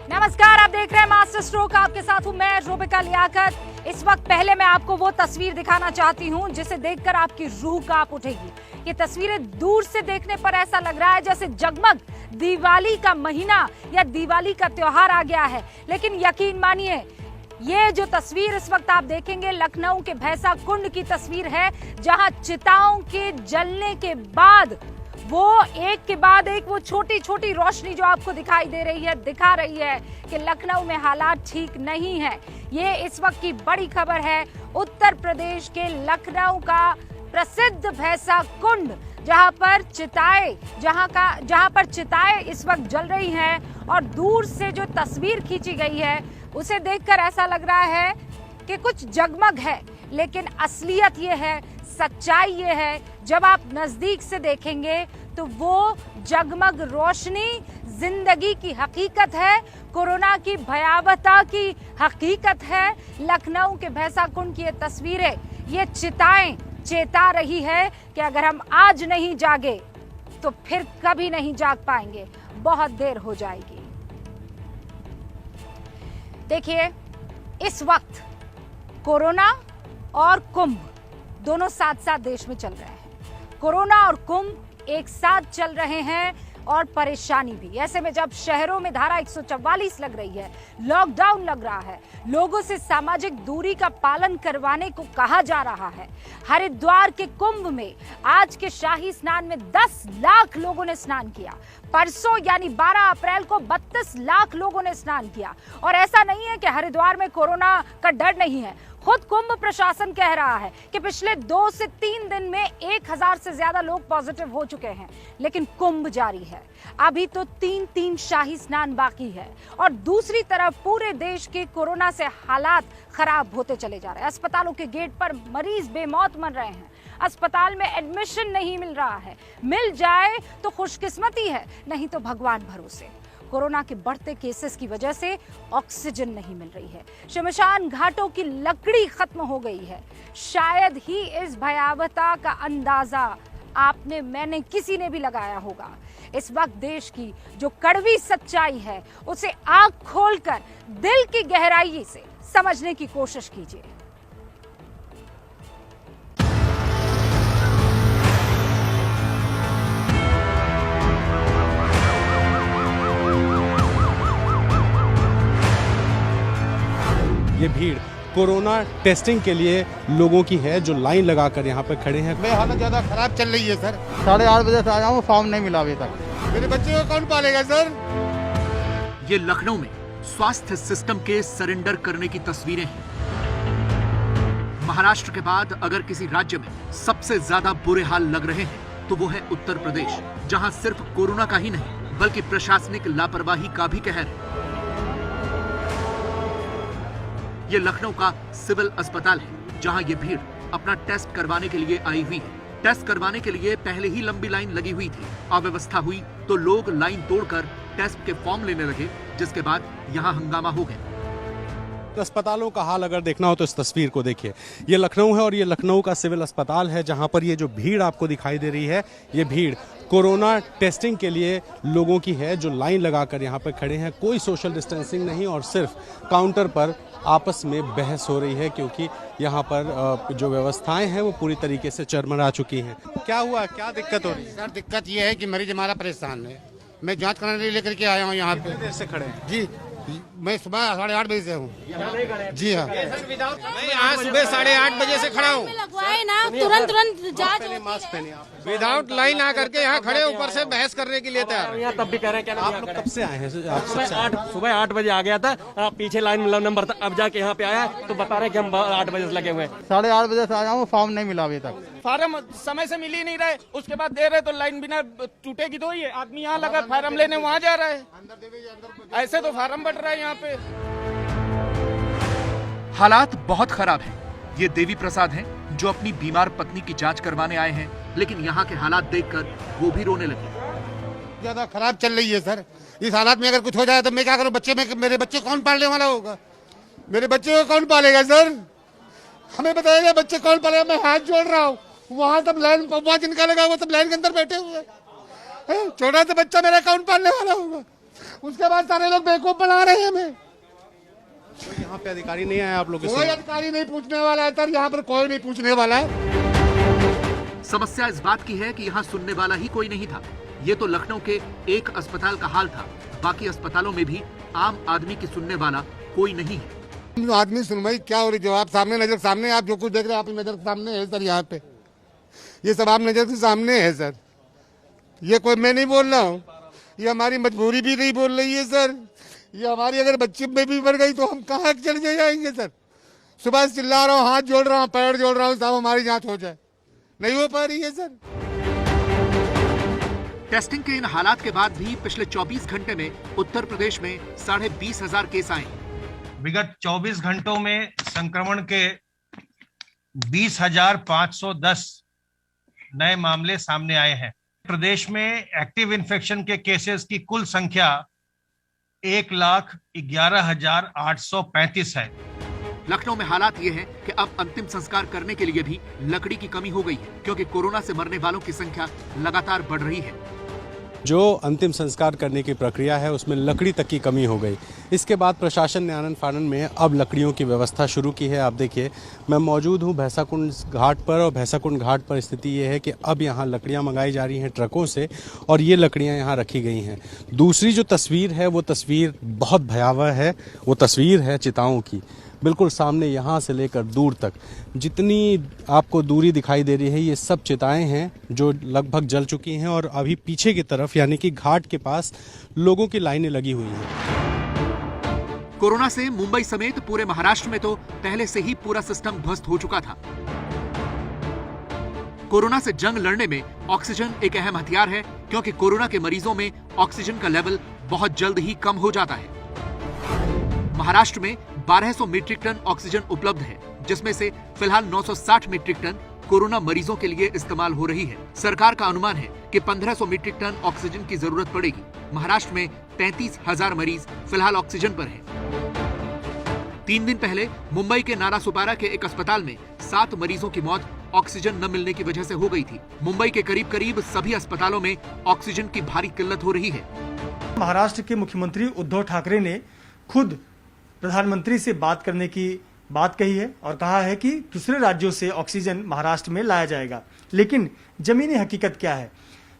नमस्कार, आप देख रहे हैं मास्टर स्ट्रोक। आपके साथ हूं मैं रूबिका लियाकत। इस वक्त पहले मैं आपको वो तस्वीर दिखाना चाहती हूं जिसे देखकर आपकी रूह कांप उठेगी। ये तस्वीरें दूर से देखने पर ऐसा लग रहा है जैसे जगमग दिवाली का महीना या दिवाली का त्योहार आ गया है। लेकिन यकीन मानिए, ये जो तस्वीर इस वक्त आप देखेंगे लखनऊ के भैंसा कुंड की तस्वीर है, जहां चिताओं के जलने के बाद वो एक के बाद एक वो छोटी छोटी रोशनी जो आपको दिखाई दे रही है, दिखा रही है कि लखनऊ में हालात ठीक नहीं है। ये इस वक्त की बड़ी खबर है। उत्तर प्रदेश के लखनऊ का प्रसिद्ध भैंसा कुंड, जहां पर चिताएं इस वक्त जल रही हैं और दूर से जो तस्वीर खींची गई है उसे देखकर ऐसा लग रहा है कि कुछ जगमग है, लेकिन असलियत ये है, सच्चाई ये है, जब आप नजदीक से देखेंगे तो वो जगमग रोशनी जिंदगी की हकीकत है, कोरोना की भयावहता की हकीकत है। लखनऊ के भैंसा कुंड की ये तस्वीरें, ये चिताएं चेता रही है कि अगर हम आज नहीं जागे तो फिर कभी नहीं जाग पाएंगे, बहुत देर हो जाएगी। देखिए, इस वक्त कोरोना और कुंभ दोनों साथ साथ देश में चल रहे हैं। कोरोना और कुंभ एक साथ चल रहे हैं और परेशानी भी। ऐसे में जब शहरों में धारा 144 लग रही है, लॉकडाउन लग रहा है, लोगों से सामाजिक दूरी का पालन करवाने को कहा जा रहा है। हरिद्वार के कुंभ में आज के शाही स्नान में 10 लाख लोगों ने स्नान किया। परसों यानी 12 अप्रैल को 32 लाख लोगों ने स्नान किया। और ऐसा नहीं है कि हरिद्वार में कोरोना का डर नहीं है। खुद कुंभ प्रशासन कह रहा है कि पिछले 2 से 3 दिन में 1000 से ज्यादा लोग पॉजिटिव हो चुके हैं, लेकिन कुंभ जारी है। अभी तो 3 शाही स्नान बाकी है और दूसरी तरफ पूरे देश के कोरोना से हालात खराब होते चले जा रहे हैं। अस्पतालों के गेट पर मरीज बेमौत मर रहे हैं। अस्पताल में एडमिशन नहीं मिल रहा है। मिल जाए तो खुशकिस्मती है, नहीं तो भगवान भरोसे। कोरोना के बढ़ते केसेस की वजह से ऑक्सीजन नहीं मिल रही है। शमशान घाटों की लकड़ी खत्म हो गई है। शायद ही इस भयावहता का अंदाजा मैंने किसी ने भी लगाया होगा। इस वक्त देश की जो कड़वी सच्चाई है उसे आंख खोलकर दिल की गहराई से समझने की कोशिश कीजिए। ये भीड़ कोरोना टेस्टिंग के लिए लोगों की है जो लाइन लगाकर यहाँ पे खड़े हैं। मेरी हालत ज्यादा खराब चल रही है सर। 8:30 बजे से आया हूँ, फॉर्म नहीं मिला अभी तक। मेरे बच्चे को कौन पालेगा सर? ये लखनऊ में स्वास्थ्य सिस्टम के सरेंडर करने की तस्वीरें हैं। महाराष्ट्र के बाद अगर किसी राज्य में सबसे ज्यादा बुरे हाल लग रहे हैं तो वो है उत्तर प्रदेश, जहां सिर्फ कोरोना का ही नहीं बल्कि प्रशासनिक लापरवाही का भी कहर है। ये लखनऊ का सिविल अस्पताल है, जहां ये भीड़ अपना टेस्ट करवाने के लिए आई हुई है। टेस्ट करवाने के लिए पहले ही लंबी लाइन लगी हुई थी। अव्यवस्था हुई तो लोग लाइन तोड़कर टेस्ट के फॉर्म लेने लगे, जिसके बाद यहाँ हंगामा हो गया। अस्पतालों का हाल अगर देखना हो तो इस तस्वीर को देखिए। ये लखनऊ है और ये लखनऊ का सिविल अस्पताल है, जहां पर ये जो भीड़ आपको दिखाई दे रही है, ये भीड़ कोरोना टेस्टिंग के लिए लोगों की है जो लाइन लगाकर यहाँ पर खड़े हैं। कोई सोशल डिस्टेंसिंग नहीं और सिर्फ काउंटर पर आपस में बहस हो रही है, क्योंकि यहाँ पर जो व्यवस्थाएं हैं वो पूरी तरीके से चरमरा चुकी हैं। क्या हुआ, क्या दिक्कत हो रही है? सर दिक्कत ये है कि मरीज हमारा परेशान है। मैं जांच कराने लेकर के आया हूँ यहाँ पे। कितनी देर से खड़े हैं? जी, मैं सुबह 8:30 बजे से हूँ। जी हाँ, मैं यहाँ सुबह 8:30 बजे से खड़ा हूँ। लगवाए ना, तुरंत जांच होती है। मास्क पहनिए आप। विदाउट लाइन आकर के यहाँ खड़े ऊपर से बहस करने के लिए तैयार। यहाँ तब भी कह रहे हैं क्या आप लोग कब से आए हैं? आप सुबह 8 बजे आ गया था, आप पीछे लाइन नंबर था, अब जाके यहाँ पे आया तो बता रहे कि हम 8 बजे से लगे हुए हैं। 8:30 बजे से आया हूँ, फॉर्म नहीं मिला अभी तक। फार्म समय से मिल ही नहीं रहे, उसके बाद दे रहे तो लाइन बिना टूटेगी तो ही है। आदमी यहाँ लगा फार्म लेने वहाँ जा रहा है, ऐसे तो फार्म बढ़ रहा है यहाँ पे। हालात बहुत खराब हैं। ये देवी प्रसाद हैं जो अपनी बीमार पत्नी की जांच करवाने आए हैं, लेकिन यहाँ के हालात देखकर वो भी रोने लगे। ज्यादा खराब चल रही है सर। इस हालात में अगर कुछ हो जाए तो मैं क्या करूँ? मेरे बच्चे कौन पालने वाला होगा? मेरे बच्चे को कौन पालेगा सर? हमें बताइए बच्चे कौन पालेगा? मैं हाथ जोड़ रहा हूँ। वहाँ सब लाइन, वहाँ जिनका लगा वो सब लाइन के अंदर बैठे हुए हैं। छोटा सा बच्चा मेरा कौन पालने वाला होगा? उसके बाद सारे लोग बेवकूफ बना रहे हैं हमें। तो यहाँ पे अधिकारी नहीं आया आप लोग के कोई साथ? अधिकारी नहीं पूछने वाला है सर, यहाँ पर कोई नहीं पूछने वाला है। समस्या इस बात की है कि यहाँ सुनने वाला ही कोई नहीं था। ये तो लखनऊ के एक अस्पताल का हाल था, बाकी अस्पतालों में भी आम आदमी की सुनने वाला कोई नहीं है। आदमी सुनवाई क्या हो रही, जवाब सामने, नजर सामने, आप जो कुछ देख रहे हैं आपकी नजर के सामने है सर। यहाँ पे ये सब आप नजर के सामने है सर। ये कोई मैं नहीं बोल रहा हूँ, ये हमारी मजबूरी भी नहीं बोल रही है सर। ये हमारी अगर बच्ची में भी मर गई तो हम कहाँ चले जाएंगे सर। सुबह से चिल्ला रहा हूँ, हाथ जोड़ रहा हूँ, पैर जोड़ रहा हूँ, साहब हमारी जांच हो जाए, नहीं हो पा रही है सर। टेस्टिंग के इन हालात के बाद भी पिछले 24 घंटे में उत्तर प्रदेश में 20,500 केस आए। विगत 24 घंटों में संक्रमण के 20,510 नए मामले सामने आए हैं। प्रदेश में एक्टिव इन्फेक्शन के केसेस की कुल संख्या 1,11,835 है। लखनऊ में हालात ये हैं कि अब अंतिम संस्कार करने के लिए भी लकड़ी की कमी हो गई है, क्योंकि कोरोना से मरने वालों की संख्या लगातार बढ़ रही है। जो अंतिम संस्कार करने की प्रक्रिया है उसमें लकड़ी तक की कमी हो गई। इसके बाद प्रशासन ने आनन फानन में अब लकड़ियों की व्यवस्था शुरू की है। आप देखिए, मैं मौजूद हूं भैंसाकुंड घाट पर, और भैंसाकुंड घाट पर स्थिति ये है कि अब यहां लकड़ियां मंगाई जा रही हैं ट्रकों से, और ये लकड़ियां यहां रखी गई हैं। दूसरी जो तस्वीर है वो तस्वीर बहुत भयावह है। वो तस्वीर है चिताओं की। बिल्कुल सामने यहाँ से लेकर दूर तक जितनी आपको दूरी दिखाई दे रही है, ये सब चिताएं हैं जो लगभग जल चुकी हैं, और अभी पीछे की तरफ यानी कि घाट के पास लोगों की लाइनें लगी हुई हैं। कोरोना से मुंबई समेत पूरे महाराष्ट्र में तो पहले से ही पूरा सिस्टम ध्वस्त हो चुका था। कोरोना से जंग लड़ने में ऑक्सीजन एक अहम हथियार है, क्योंकि कोरोना के मरीजों में ऑक्सीजन का लेवल बहुत जल्द ही कम हो जाता है। महाराष्ट्र में 1200 मीट्रिक टन ऑक्सीजन उपलब्ध है, जिसमें से फिलहाल 960 मीट्रिक टन कोरोना मरीजों के लिए इस्तेमाल हो रही है। सरकार का अनुमान है कि 1500 मीट्रिक टन ऑक्सीजन की जरूरत पड़ेगी। महाराष्ट्र में 33,000 मरीज फिलहाल ऑक्सीजन पर हैं। 3 दिन पहले मुंबई के नालासोपारा के एक अस्पताल में 7 मरीजों की मौत ऑक्सीजन न मिलने की वजह से हो गई थी। मुंबई के करीब करीब सभी अस्पतालों में ऑक्सीजन की भारी किल्लत हो रही है। महाराष्ट्र के मुख्यमंत्री उद्धव ठाकरे ने खुद प्रधानमंत्री से बात करने की बात कही है और कहा है कि दूसरे राज्यों से ऑक्सीजन महाराष्ट्र में लाया जाएगा। लेकिन जमीनी हकीकत क्या है?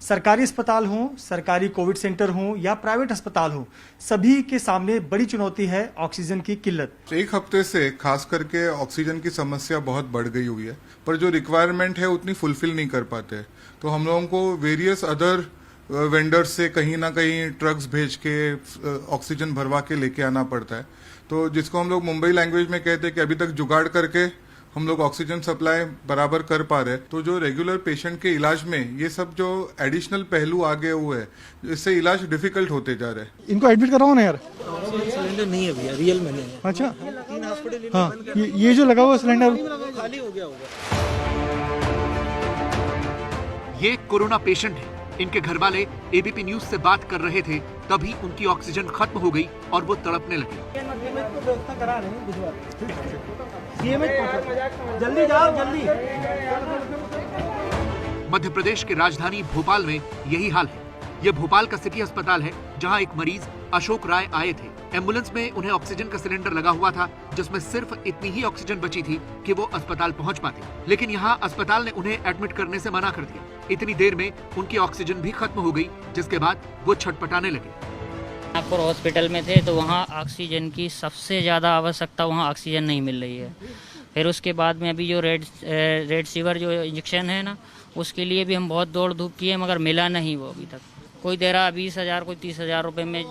सरकारी अस्पताल हों, सरकारी कोविड सेंटर हों या प्राइवेट अस्पताल हों, सभी के सामने बड़ी चुनौती है ऑक्सीजन की किल्लत। एक हफ्ते से खास करके ऑक्सीजन की समस्या बहुत बढ़ गई हुई है, पर जो रिक्वायरमेंट है उतनी फुलफिल नहीं कर पाते। तो हम लोगों को वेरियस अदर वेंडर्स से कहीं ना कहीं ट्रक्स भेज के ऑक्सीजन भरवा के लेके आना पड़ता है। तो जिसको हम लोग मुंबई लैंग्वेज में कहते हैं कि अभी तक जुगाड़ करके हम लोग ऑक्सीजन सप्लाई बराबर कर पा रहे हैं। तो जो रेगुलर पेशेंट के इलाज में ये सब जो एडिशनल पहलू आ गए हुए हैं, इससे इलाज डिफिकल्ट होते जा रहे हैं। इनको एडमिट कराओ ना यार। सिलेंडर नहीं है भैया, रियल में नहीं है। अच्छा, हाँ, ये जो लगा हुआ सिलेंडर खाली हो गया होगा। ये कोरोना पेशेंट है। इनके घर वाले एबीपी न्यूज से बात कर रहे थे, तभी उनकी ऑक्सीजन खत्म हो गई और वो तड़पने लगे। जल्दी जाओ, जल्दी। मध्य प्रदेश की राजधानी भोपाल में यही हाल है। ये भोपाल का सिटी अस्पताल है, जहां एक मरीज अशोक राय आए थे। एम्बुलेंस में उन्हें ऑक्सीजन का सिलेंडर लगा हुआ था, जिसमें सिर्फ इतनी ही ऑक्सीजन बची थी कि वो अस्पताल पहुंच पाते। लेकिन यहाँ अस्पताल ने उन्हें एडमिट करने से मना कर दिया। इतनी देर में उनकी ऑक्सीजन भी खत्म हो गई, जिसके बाद वो छटपटाने लगे। नागपुर हॉस्पिटल में थे तो वहाँ ऑक्सीजन की सबसे ज़्यादा आवश्यकता, वहाँ ऑक्सीजन नहीं मिल रही है। फिर उसके बाद में अभी जो रेड सीवर जो इंजेक्शन है ना, उसके लिए भी हम बहुत दौड़ धूप किए, मगर मिला नहीं वो अभी तक। कोई दे रहा 20,000, कोई 30,000 रुपये में।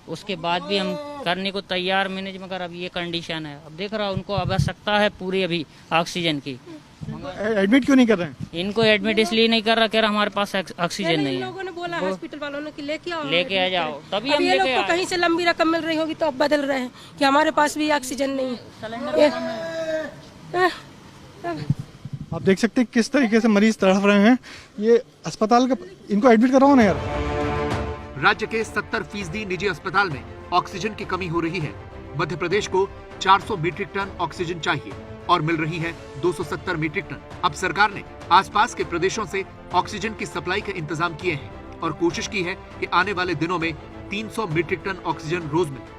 उसके बाद भी हम करने को तैयार मैनेज, मगर अभी ये कंडीशन है। अब देख रहा उनको आवश्यकता है पूरी अभी ऑक्सीजन की। एडमिट क्यों नहीं कर रहे हैं? इनको एडमिट इसलिए नहीं कर रहा, कह रहा हमारे पास ऑक्सीजन नहीं है। लोगों ने बोला हॉस्पिटल वालों ने कि लेके आओ, लेके आ जाओ, तभी हम ये लोग लेके को कहीं से लंबी रकम मिल रही होगी तो अब बदल रहे हैं कि हमारे पास भी ऑक्सीजन नहीं है। आप देख सकते हैं किस तरीके से मरीज तड़प रहे हैं। ये अस्पताल का, इनको एडमिट कराओ ना यार। राज्य के 70% निजी अस्पताल में ऑक्सीजन की कमी हो रही है। मध्य प्रदेश को 400 मीट्रिक टन ऑक्सीजन चाहिए और मिल रही है 270 मीट्रिक टन। अब सरकार ने आसपास के प्रदेशों से ऑक्सीजन की सप्लाई के इंतजाम किए हैं और कोशिश की है कि आने वाले दिनों में 300 मीट्रिक टन ऑक्सीजन रोज मिले।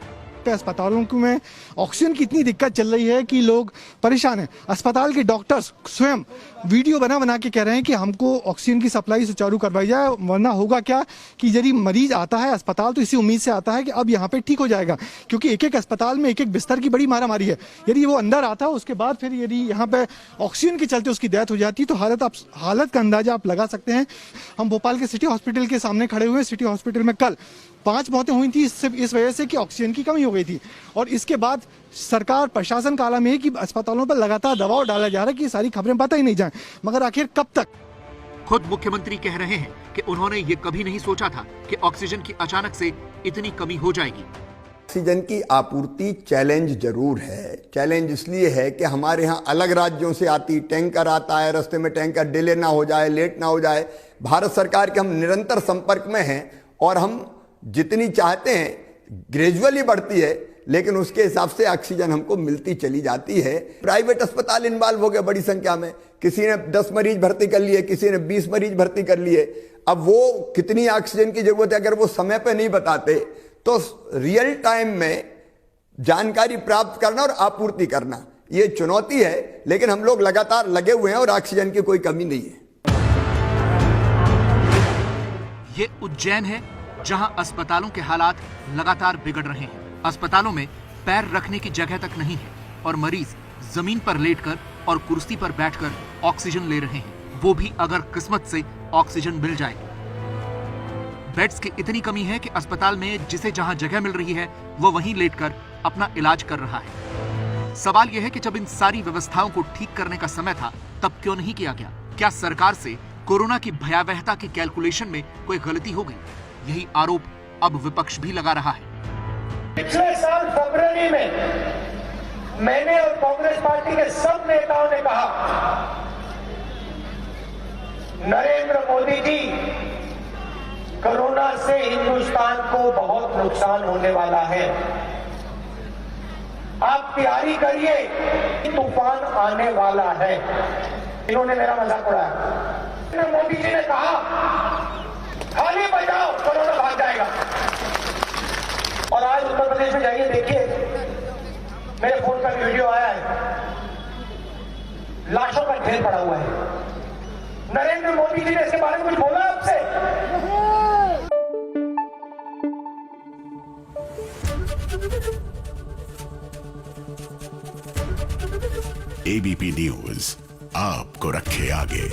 अस्पतालों में ऑक्सीजन की इतनी दिक्कत चल रही है कि लोग परेशान हैं। अस्पताल के डॉक्टर्स स्वयं वीडियो बना के कह रहे हैं कि हमको ऑक्सीजन की सप्लाई सुचारू करवाई जाए, वरना होगा क्या कि यदि मरीज आता है अस्पताल तो इसी उम्मीद से आता है कि अब यहाँ पे ठीक हो जाएगा, क्योंकि एक एक अस्पताल में एक एक बिस्तर की बड़ी मारामारी है। यदि वो अंदर आता है उसके बाद फिर यदि यहाँ पे ऑक्सीजन के चलते उसकी डेथ हो जाती है तो हालत का अंदाजा आप लगा सकते हैं। हम भोपाल के सिटी हॉस्पिटल के सामने खड़े हुए। सिटी हॉस्पिटल में कल 5 मौतें हुई थी इस वजह से कि ऑक्सीजन की कमी हो गई थी, और इसके बाद सरकार प्रशासन का आलम है कि अस्पतालों पर लगातार दबाव डाला जा रहा है कि ये सारी खबरें पता ही नहीं जाएं, मगर आखिर कब तक। खुद मुख्यमंत्री कह रहे हैं कि उन्होंने ये कभी नहीं सोचा था कि ऑक्सीजन की अचानक से इतनी कमी हो जाएगी। ऑक्सीजन की आपूर्ति चैलेंज जरूर है। चैलेंज इसलिए है कि हमारे यहाँ अलग राज्यों से आती टैंकर आता है, रास्ते में टैंकर डिले ना हो जाए, लेट ना हो जाए। भारत सरकार के हम निरंतर संपर्क में हैं और हम जितनी चाहते हैं ग्रेजुअली बढ़ती है, लेकिन उसके हिसाब से ऑक्सीजन हमको मिलती चली जाती है। प्राइवेट अस्पताल इन्वॉल्व हो गए बड़ी संख्या में, किसी ने 10 मरीज भर्ती कर लिए, किसी ने 20 मरीज भर्ती कर लिए। अब वो कितनी ऑक्सीजन की जरूरत है अगर वो समय पे नहीं बताते तो रियल टाइम में जानकारी प्राप्त करना और आपूर्ति करना ये चुनौती है, लेकिन हम लोग लगातार लगे हुए हैं और ऑक्सीजन की कोई कमी नहीं है। ये उज्जैन है जहां अस्पतालों के हालात लगातार बिगड़ रहे हैं। अस्पतालों में पैर रखने की जगह तक नहीं है और मरीज जमीन पर लेटकर और कुर्सी पर बैठकर ऑक्सीजन ले रहे हैं, वो भी अगर किस्मत से ऑक्सीजन मिल जाए। बेड्स की इतनी कमी है कि अस्पताल में जिसे जहां जगह मिल रही है वो वहीं लेटकर अपना इलाज कर रहा है। सवाल यह है कि जब इन सारी व्यवस्थाओं को ठीक करने का समय था तब क्यों नहीं किया गया? क्या सरकार से कोरोना की भयावहता की कैलकुलेशन में कोई गलती हो गई? यही आरोप अब विपक्ष भी लगा रहा है। पिछले साल फरवरी में मैंने और कांग्रेस पार्टी के सब नेताओं ने कहा, नरेंद्र मोदी जी, कोरोना से हिंदुस्तान को बहुत नुकसान होने वाला है, आप तैयारी करिए, तूफान आने वाला है। इन्होंने मेरा मजाक उड़ाया। मोदी जी ने कहा, खाली बजाओ, कोरोना भाग जाएगा। और आज उत्तर प्रदेश में जाइए, देखिए, मेरे फोन पर वीडियो आया है, लाशों का ढेर पड़ा हुआ है। नरेंद्र मोदी जी ने इसके बारे में कुछ बोला आपसे? एबीपी न्यूज आपको रखे आगे।